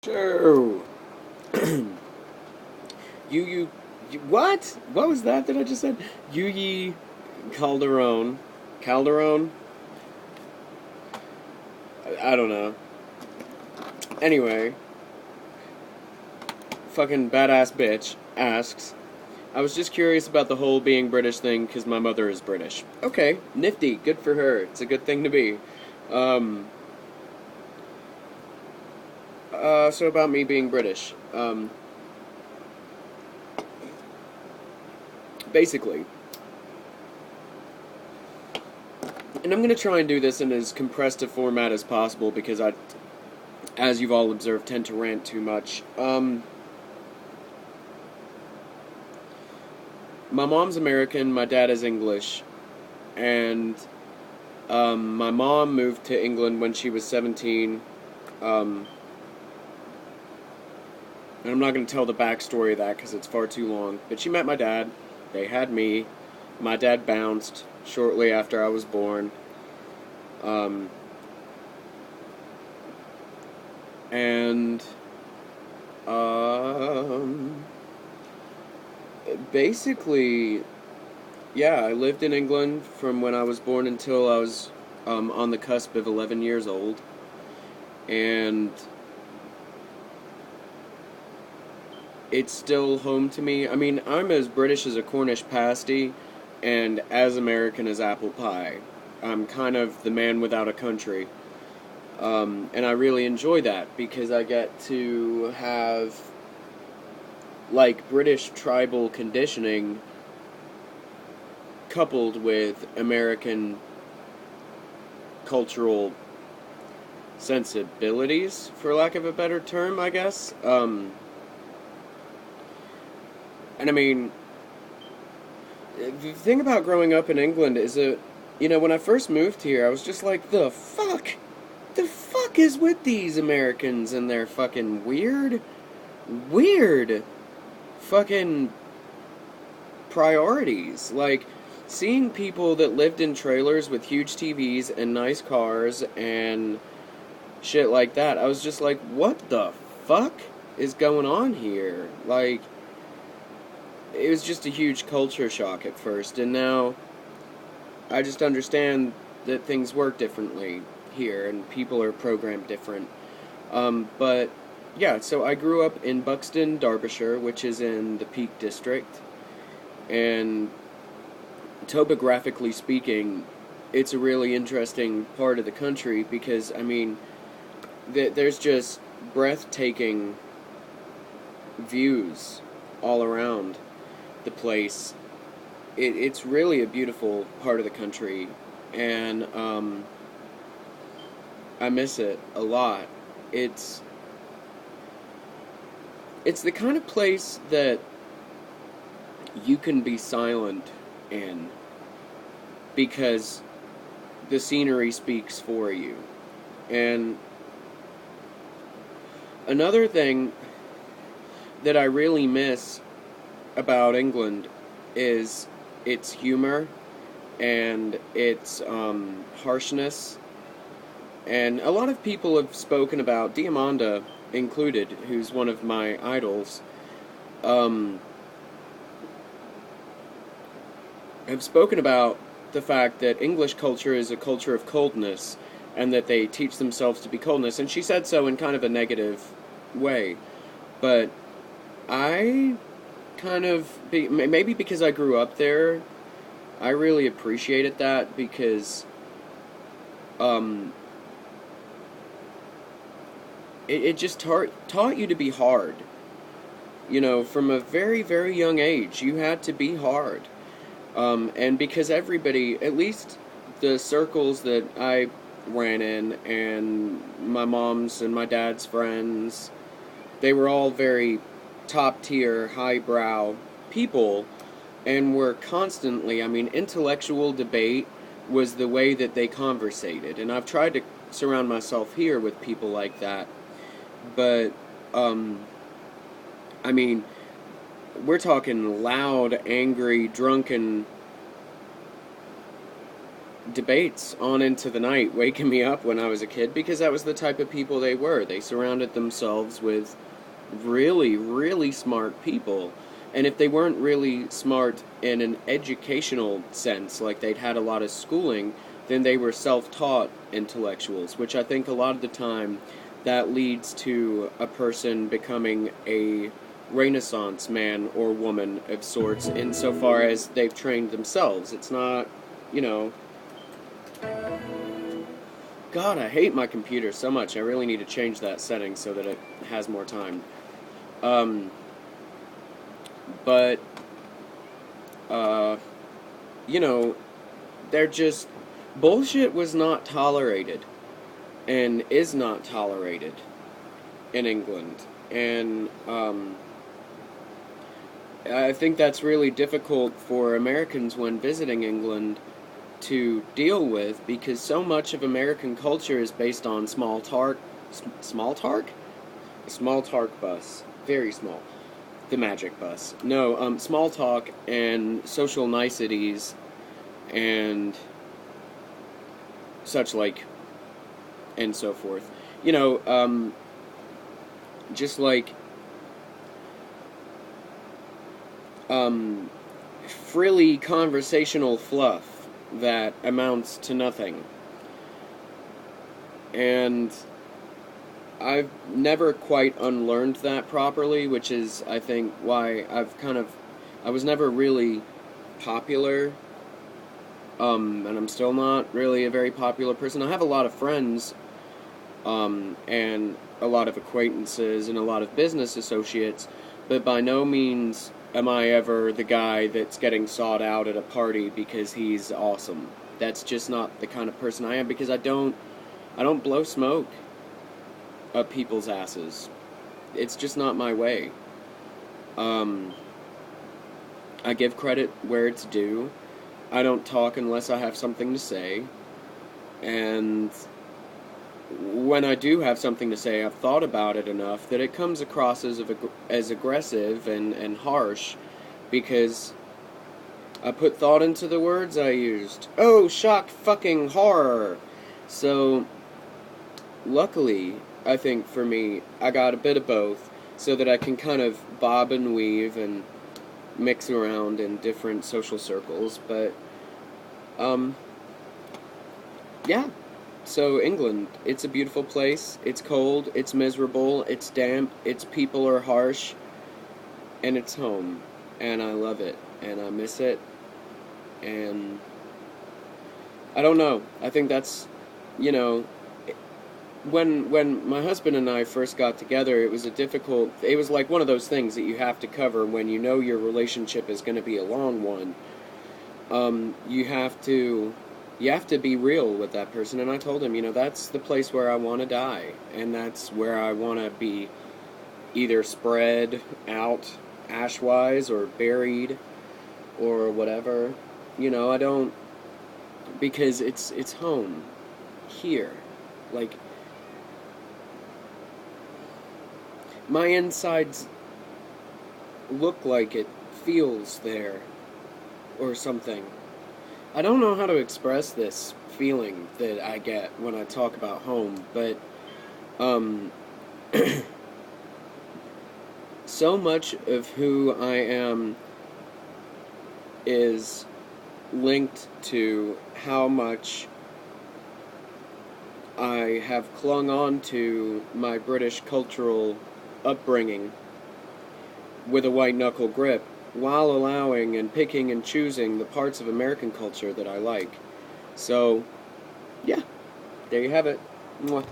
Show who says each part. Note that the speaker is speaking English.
Speaker 1: So, what? What was that I just said? Yuyi Calderone. Calderone? I don't know. Anyway, fucking badass bitch asks, I was just curious about the whole being British thing because my mother is British. Okay, nifty. Good for her. It's a good thing to be. Um, so about me being British. Basically, and I'm going to try and do this in as compressed a format as possible because I, as you've all observed, tend to rant too much. My mom's American, my dad is English, and my mom moved to England when she was 17. Um, and I'm not going to tell the backstory of that because it's far too long. But she met my dad. They had me. My dad bounced shortly after I was born. Um, and um, basically, yeah, I lived in England from when I was born until I was on the cusp of 11 years old. And it's still home to me. I mean, I'm as British as a Cornish pasty and as American as apple pie. I'm kind of the man without a country. And I really enjoy that because I get to have, like, British tribal conditioning coupled with American cultural sensibilities, for lack of a better term, I guess. And I mean, the thing about growing up in England is that, when I first moved here, I was just like, the fuck? The fuck is with these Americans and their fucking weird fucking priorities? Like, seeing people that lived in trailers with huge TVs and nice cars and shit like that, I was just like, what the fuck is going on here? Like, it was just a huge culture shock at first, and now I just understand that things work differently here and people are programmed different. But yeah, so I grew up in Buxton, Derbyshire, which is in the Peak District, and topographically speaking, it's a really interesting part of the country because, I mean, there's just breathtaking views all around the place. It's really a beautiful part of the country, and I miss it a lot. It's it's the kind of place that you can be silent in because the scenery speaks for you. And another thing that I really miss about England is its humor and its harshness. And a lot of people have spoken about, Diamanda included, who's one of my idols, um, have spoken about the fact that English culture is a culture of coldness and that they teach themselves to be coldness. And she said so in kind of a negative way. But I kind of, maybe because I grew up there, I really appreciated that because um, it just taught you to be hard. From a very, very young age, you had to be hard. And because everybody, at least the circles that I ran in, and my mom's and my dad's friends, they were all very top tier, highbrow people, and were constantly, I mean, intellectual debate was the way that they conversated. And I've tried to surround myself here with people like that. But, I mean, we're talking loud, angry, drunken debates on into the night, waking me up when I was a kid, because that was the type of people they were. They surrounded themselves with really, really smart people. And if they weren't really smart in an educational sense, like they'd had a lot of schooling, then they were self-taught intellectuals, which I think a lot of the time that leads to a person becoming a Renaissance man or woman of sorts insofar as they've trained themselves. It's not, you know, God, I hate my computer so much. I really need to change that setting so that it has more time. Um, but, uh, you know, they're just. Bullshit was not tolerated and is not tolerated in England. And, I think that's really difficult for Americans when visiting England to deal with, because so much of American culture is based on small talk. Small talk? A small talk bus. Very small. The magic bus. No, small talk and social niceties and such like, and so forth. You know, just like, frilly conversational fluff that amounts to nothing. And I've never quite unlearned that properly, which is, I think, why I was never really popular, and I'm still not really a very popular person. I have a lot of friends, and a lot of acquaintances, and a lot of business associates, but by no means am I ever the guy that's getting sought out at a party because he's awesome. That's just not the kind of person I am, because I don't blow smoke up people's asses. It's just not my way. I give credit where it's due. I don't talk unless I have something to say. And when I do have something to say, I've thought about it enough that it comes across as aggressive and harsh, because I put thought into the words I used. Oh, shock fucking horror! So, luckily, I think for me, I got a bit of both, so that I can kind of bob and weave and mix around in different social circles, but, yeah. So, England, it's a beautiful place, it's cold, it's miserable, it's damp, its people are harsh, and it's home, and I love it, and I miss it, and I don't know, I think that's, you know, when my husband and I first got together, it was like one of those things that you have to cover when you know your relationship is going to be a long one. You have to be real with that person, and I told him, that's the place where I want to die, and that's where I want to be either spread out ash-wise or buried or whatever. I don't, because it's home here. Like, my insides look like it feels there, or something. I don't know how to express this feeling that I get when I talk about home, but, so much of who I am is linked to how much I have clung on to my British cultural upbringing with a white-knuckle grip, while allowing and picking and choosing the parts of American culture that I like. So, yeah, there you have it. Mwah.